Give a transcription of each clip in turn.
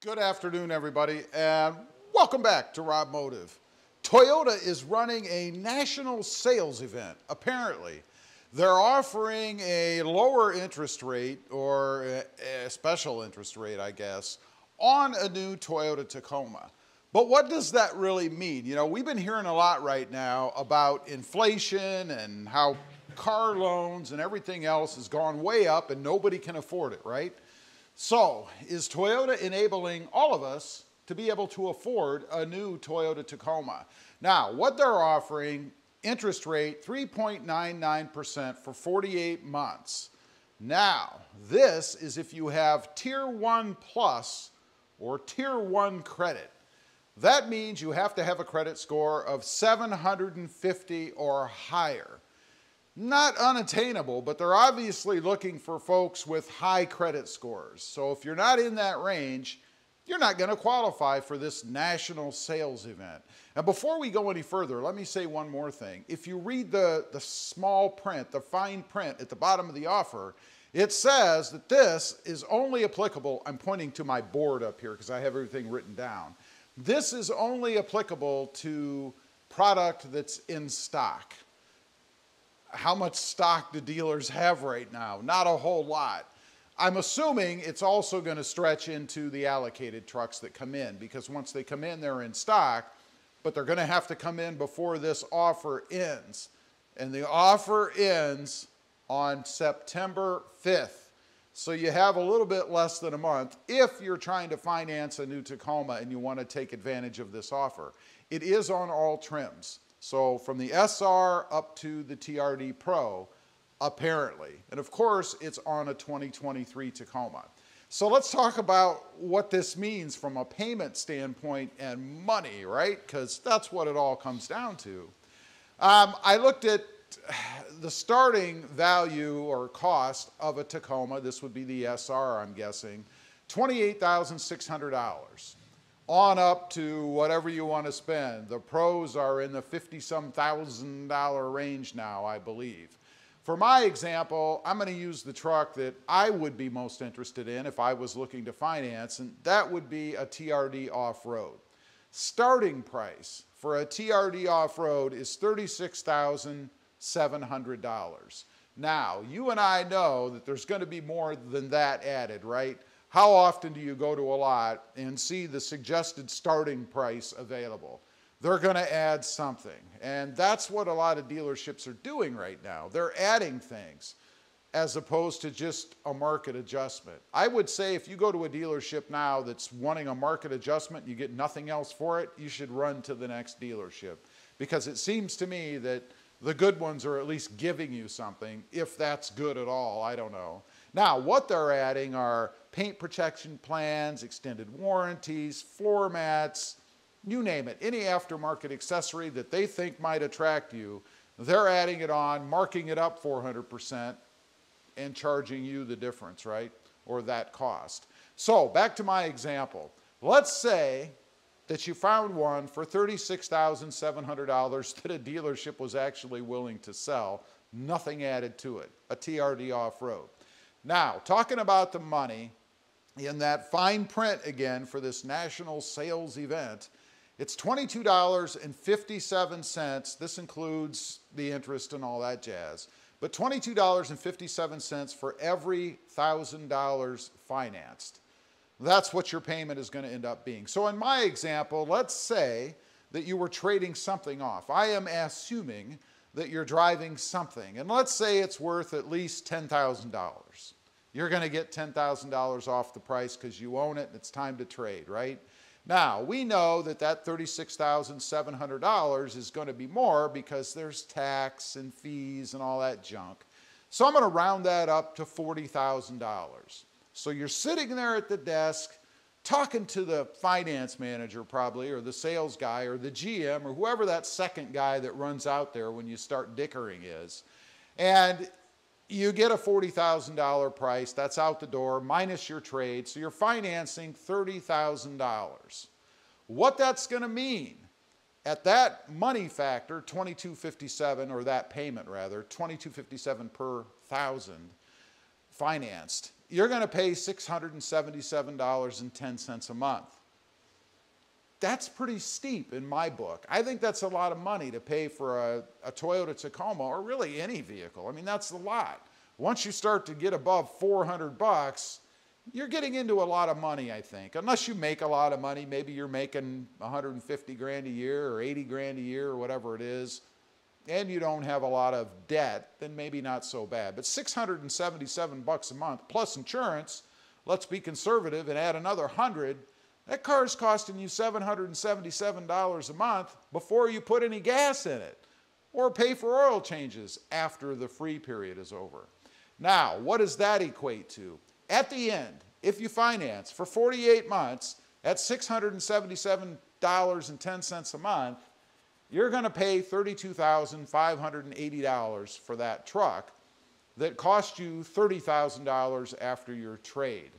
Good afternoon, everybody, and welcome back to RobMotive. Toyota is running a national sales event, apparently. They're offering a lower interest rate, or a special interest rate, I guess, on a new Toyota Tacoma. But what does that really mean? You know, we've been hearing a lot right now about inflation and how car loans and everything else has gone way up and nobody can afford it, right? So, is Toyota enabling all of us to be able to afford a new Toyota Tacoma? Now, what they're offering, interest rate 3.99% for 48 months. Now, this is if you have Tier 1 Plus or Tier 1 credit. That means you have to have a credit score of 750 or higher. Not unattainable, but they're obviously looking for folks with high credit scores. So if you're not in that range, you're not going to qualify for this national sales event. And before we go any further, let me say one more thing. If you read the small print, the fine print at the bottom of the offer, it says that this is only applicable, I'm pointing to my board up here because I have everything written down. This is only applicable to product that's in stock. How much stock do dealers have right now? Not a whole lot. I'm assuming it's also going to stretch into the allocated trucks that come in, because once they come in, they're in stock, but they're going to have to come in before this offer ends. And the offer ends on September 5th. So you have a little bit less than a month if you're trying to finance a new Tacoma and you want to take advantage of this offer. It is on all trims. So from the SR up to the TRD Pro, apparently. And of course, it's on a 2023 Tacoma. So let's talk about what this means from a payment standpoint and money, right? Because that's what it all comes down to. I looked at the starting value or cost of a Tacoma. This would be the SR, I'm guessing, $28,600. On up to whatever you want to spend. The pros are in the $50-some thousand range now, I believe. For my example, I'm going to use the truck that I would be most interested in if I was looking to finance, and that would be a TRD off-road. Starting price for a TRD off-road is $36,700. Now, you and I know that there's going to be more than that added, right? How often do you go to a lot and see the suggested starting price available? They're going to add something. And that's what a lot of dealerships are doing right now. They're adding things as opposed to just a market adjustment. I would say if you go to a dealership now that's wanting a market adjustment and you get nothing else for it, you should run to the next dealership. Because it seems to me that the good ones are at least giving you something, if that's good at all, I don't know. Now, what they're adding are paint protection plans, extended warranties, floor mats, you name it. Any aftermarket accessory that they think might attract you, they're adding it on, marking it up 400%, and charging you the difference, right? Or that cost. So, back to my example. Let's say that you found one for $36,700 that a dealership was actually willing to sell, nothing added to it, a TRD off-road. Now, talking about the money, in that fine print again for this national sales event, it's $22.57. This includes the interest and all that jazz. But $22.57 for every $1,000 financed. That's what your payment is going to end up being. So in my example, let's say that you were trading something off. I am assuming that you're driving something, and let's say it's worth at least $10,000. You're going to get $10,000 off the price because you own it and it's time to trade, right? Now, we know that that $36,700 is going to be more because there's tax and fees and all that junk. So I'm going to round that up to $40,000. So you're sitting there at the desk talking to the finance manager probably, or the sales guy, or the GM, or whoever that second guy that runs out there when you start dickering is. And you get a $40,000 price, that's out the door, minus your trade, so you're financing $30,000. What that's going to mean, at that money factor, $22.57, or that payment rather, $22.57 per thousand financed, you're going to pay $677.10 a month. That's pretty steep in my book. I think that's a lot of money to pay for a Toyota Tacoma, or really any vehicle. I mean, that's a lot. Once you start to get above 400 bucks, you're getting into a lot of money, I think. Unless you make a lot of money, maybe you're making 150 grand a year or 80 grand a year or whatever it is, and you don't have a lot of debt, then maybe not so bad. But 677 bucks a month plus insurance, let's be conservative and add another 100, that car's costing you $777 a month before you put any gas in it or pay for oil changes after the free period is over. Now, what does that equate to? At the end, if you finance for 48 months at $677.10 a month, you're going to pay $32,580 for that truck that cost you $30,000 after your trade.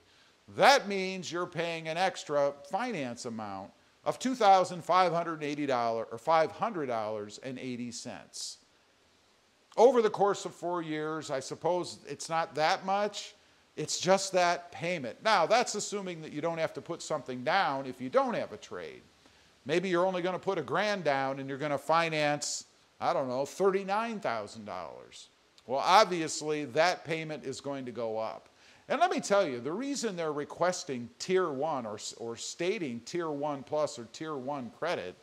That means you're paying an extra finance amount of $2,580 or $500.80. Over the course of 4 years, I suppose it's not that much. It's just that payment. Now, that's assuming that you don't have to put something down if you don't have a trade. Maybe you're only going to put $1,000 down and you're going to finance, I don't know, $39,000. Well, obviously, that payment is going to go up. And let me tell you, the reason they're requesting Tier 1 or stating Tier 1 Plus or Tier 1 credit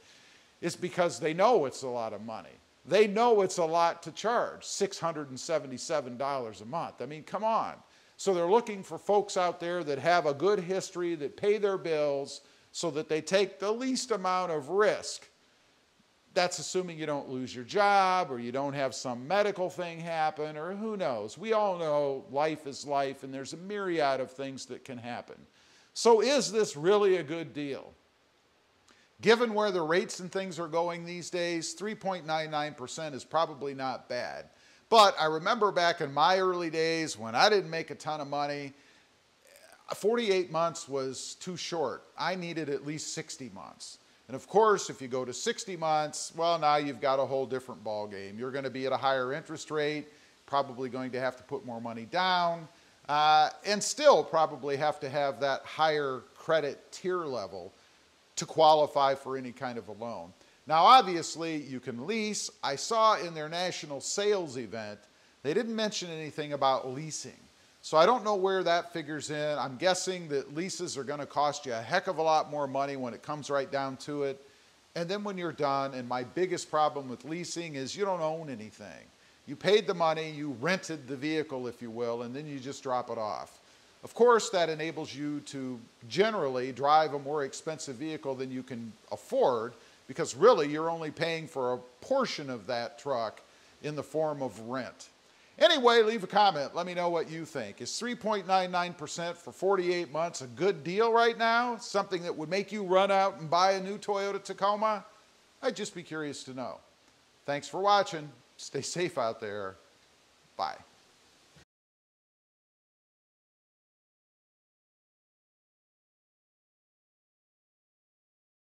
is because they know it's a lot of money. They know it's a lot to charge, $677 a month. I mean, come on. So they're looking for folks out there that have a good history, that pay their bills, so that they take the least amount of risk. That's assuming you don't lose your job or you don't have some medical thing happen, or who knows. We all know life is life and there's a myriad of things that can happen. So is this really a good deal? Given where the rates and things are going these days, 3.99% is probably not bad. But I remember back in my early days when I didn't make a ton of money, 48 months was too short. I needed at least 60 months. And of course, if you go to 60 months, well, now you've got a whole different ball game. You're going to be at a higher interest rate, probably going to have to put more money down, and still probably have to have that higher credit tier level to qualify for any kind of a loan. Now, obviously, you can lease. I saw in their national sales event, they didn't mention anything about leasing. So I don't know where that figures in. I'm guessing that leases are going to cost you a heck of a lot more money when it comes right down to it. And then when you're done, and my biggest problem with leasing is you don't own anything. You paid the money, you rented the vehicle, if you will, and then you just drop it off. Of course, that enables you to generally drive a more expensive vehicle than you can afford, because really you're only paying for a portion of that truck in the form of rent. Anyway, leave a comment. Let me know what you think. Is 3.99% for 48 months a good deal right now? Something that would make you run out and buy a new Toyota Tacoma? I'd just be curious to know. Thanks for watching. Stay safe out there. Bye.